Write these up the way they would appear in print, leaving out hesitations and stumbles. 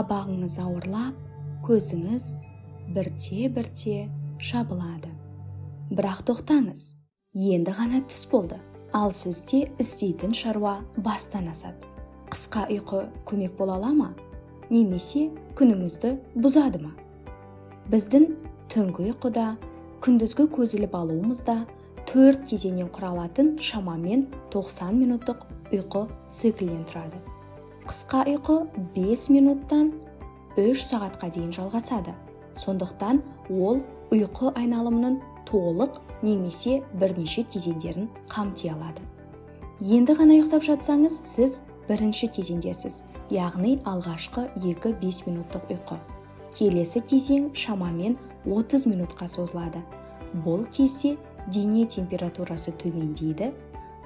қабағыңыз ауырлап, көзіңіз бірте-бірте жабылады. Бірақ тоқтаңыз, енді ғана түс болды, ал сізде істейтін шаруа бастан асады. Қысқа ұйқы көмек бола ала ма? Немесе күніңізді бұзады ма? Біздің түнгі ұйқыда, күндізгі көз іліп алуымызда 4 кезеңнен құралатын шамамен 90 минуттық ұйқы циклінен тұрады. Қысқа ұйқы 5 минуттан 3 сағатқа дейін жалғасады. Сондықтан ол ұйқы айналымының толық немесе бірнеше кезеңдерін қамти алады. Енді ғана ұйықтап жатсаңыз, сіз бірінші кезеңдесіз, яғни алғашқы 2-5 минуттық ұйқы. Келесі кезең шамамен 30 минутқа созылады. Бұл кезде дене температурасы төмендейді,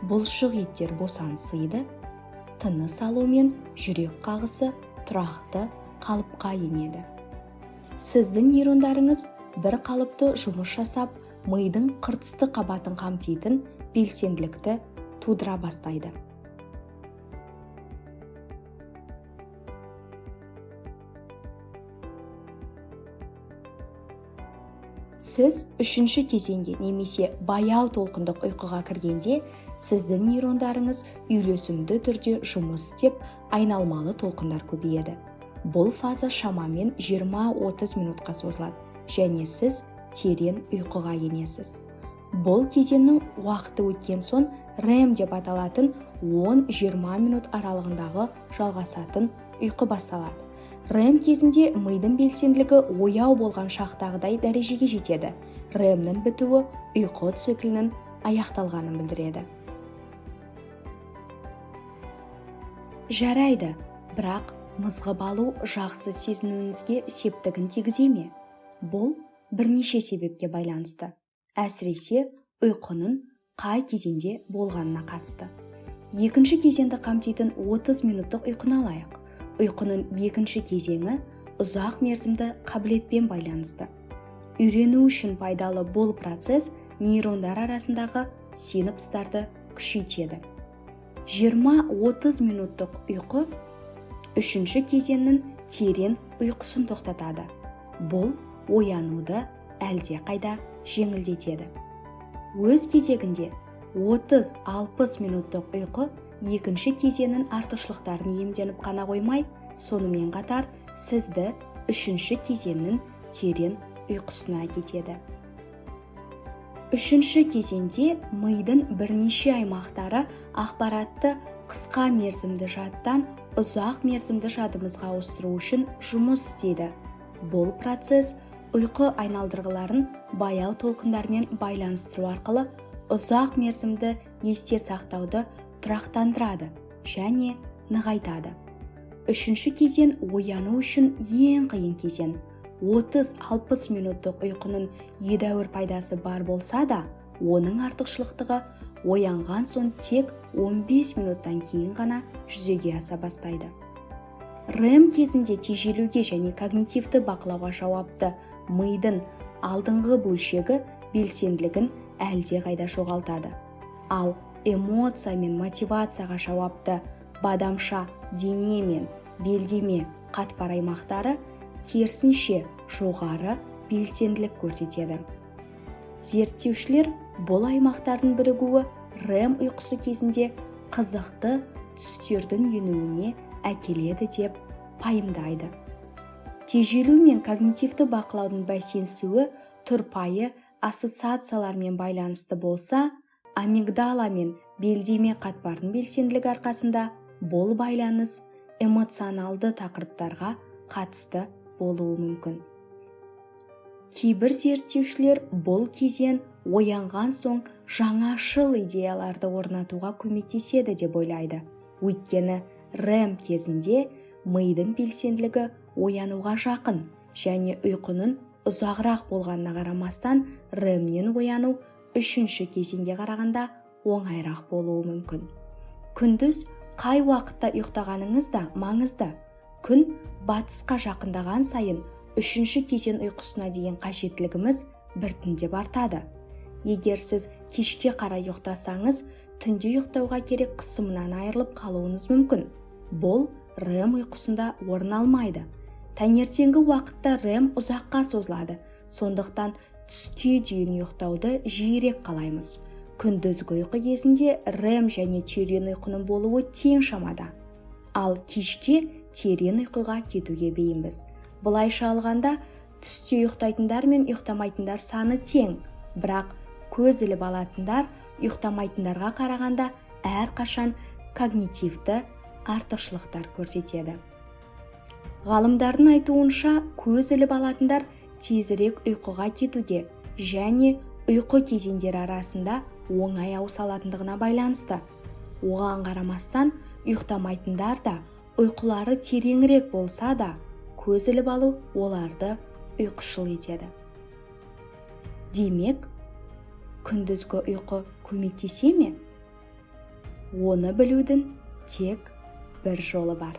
бұлшық еттер босаңсиды, тыныс алу мен жүрек қағысы тұрақты қалыпқа енеді. Сіздің нейрондарыңыз бір қалыпты жұмыс жасап, мидың қыртысты қабатын қамтитын белсенділікті тудыра бастайды. Сіз үшінші кезеңге немесе баяу толқындық ұйқыға кіргенде, сіздің нейрондарыңыз үйлесімді түрде жұмыс істеп, айналмалы толқындар көбейеді. Бұл фаза шамамен 20-30 минутқа созылады, және сіз терең ұйқыға енесіз. Бұл кезеңнің уақыты өткен соң REM деп аталатын 10-20 минут аралығындағы жалғасатын ұйқы басталады. REM кезінде мидың белсенділігі ояу болған шақтағыдай дәрежеге жетеді. REM-нің бітуі ұйқы циклінің аяқталғанын білдіреді. Жарайды, бірақ мызғып алу жақсы сезінуіңізге септігін тигізе ме? Бұл бірнеше себепке байланысты. Әсіресе ұйқының қай кезеңде болғанына қатысты. Екінші кезеңді қамтитын 30 минуттық ұйқыны алайық. Ұйқының екінші кезеңі ұзақ мерзімді қабілетпен байланысты. Үйрену үшін пайдалы бұл процесс нейрондар арасындағы синапстарды күшейтеді. 20-30 минуттық ұйқы үшінші кезеңнің терең ұйқысын тоқтатады. Бұл оянуды әлде қайда жеңілдетеді. Өз кезегінде 30-60 минуттық ұйқы екінші кезеңнің артықшылықтарын иемденіп қана қоймай, сонымен қатар сізді үшінші кезеңнің терең ұйқысына кетеді. Үшінші кезеңде мидың бірнеше аймақтары ақпаратты қысқа мерзімді жадтан ұзақ мерзімді жадымызға ауыстыру үшін жұмыс істейді. Бұл процесс ұйқы айналдырғыларын баяу толқындармен байланыстыру арқылы ұзақ мерзімді есте сақтауды тұрақтандырады және нығайтады. Үшінші кезең ояну үшін ең қиын кезең. 30-60 минуттық ұйқының едәуір пайдасы бар болса да, оның артықшылықтығы оянған соң тек 15 минуттан кейін ғана жүзеге аса бастайды. REM кезінде тежелуге және когнитивті бақылауға жауапты мидың алдыңғы бөлшегі белсенділігін әлде қайда жоғалтады. Ал эмоция мен мотивацияға жауапты бадамша, дене мен белдеме қатпар аймақтары керісінше жоғары белсенділік көрсетеді. Зерттеушілер бұл аймақтардың бірігуі REM ұйқысы кезінде қызықты түстердің енуіне әкеледі деп пайымдайды. Тежелу мен когнитивті бақылаудың бәсеңсуі тұрпайы ассоциациялармен байланысты болса, амигдала мен белдеме қатпардың белсенділігі арқасында бұл байланыс эмоционалды тақырыптарға қатысты болуы мүмкін. Кейбір зерттеушілер бұл кезең оянған соң жаңашыл идеяларды орнатуға көмектеседі деп ойлайды. Өйткені REM кезінде мидың белсенділігі оянуға жақын және ұйқының ұзағырақ болғанына қарамастан REM-нен ояну үшінші кезеңге қарағанда оңайырақ болуы мүмкін. Күндіз қай уақытта ұйықтағаныңыз да маңызды. Күн батысқа жақындаған сайын үшінші кезең ұйқысына деген қажеттілігіміз біртіндеп артады. Егер сіз кешке қарай ұйықтасаңыз, түнде ұйықтауға керек қысымынан айырылып қалуыңыз мүмкін. Бұл REM ұйқысында орын алмайды Таңертеңгі уақытта REM ұзаққа созылады, сондықтан түске дейін ұйықтауды жиірек қалаймыз. Күндізгі ұйқы кезінде REM және терең ұйқының болуы тең шамада. Ал кешке терең ұйқыға кетуге бейімбіз. Бұлайша алғанда, түсте ұйықтайтындар мен ұйықтамайтындар саны тең, бірақ көз іліп алатындар ұйықтамайтындарға қарағанда әрқашан когнитивті артықшылықтар көрсетеді. Ғалымдардың айтуынша, көз іліп алатындар тезірек ұйқыға кетуге және ұйқы кезеңдері арасында оңай ауыса алатындығына байланысты. Оған қарамастан, ұйықтамайтындар да ұйқылары тереңірек болса да, көз іліп алу оларды ұйқышыл етеді. Демек, күндізгі ұйқы көмектесе ме? Оны білудің тек бір жолы бар.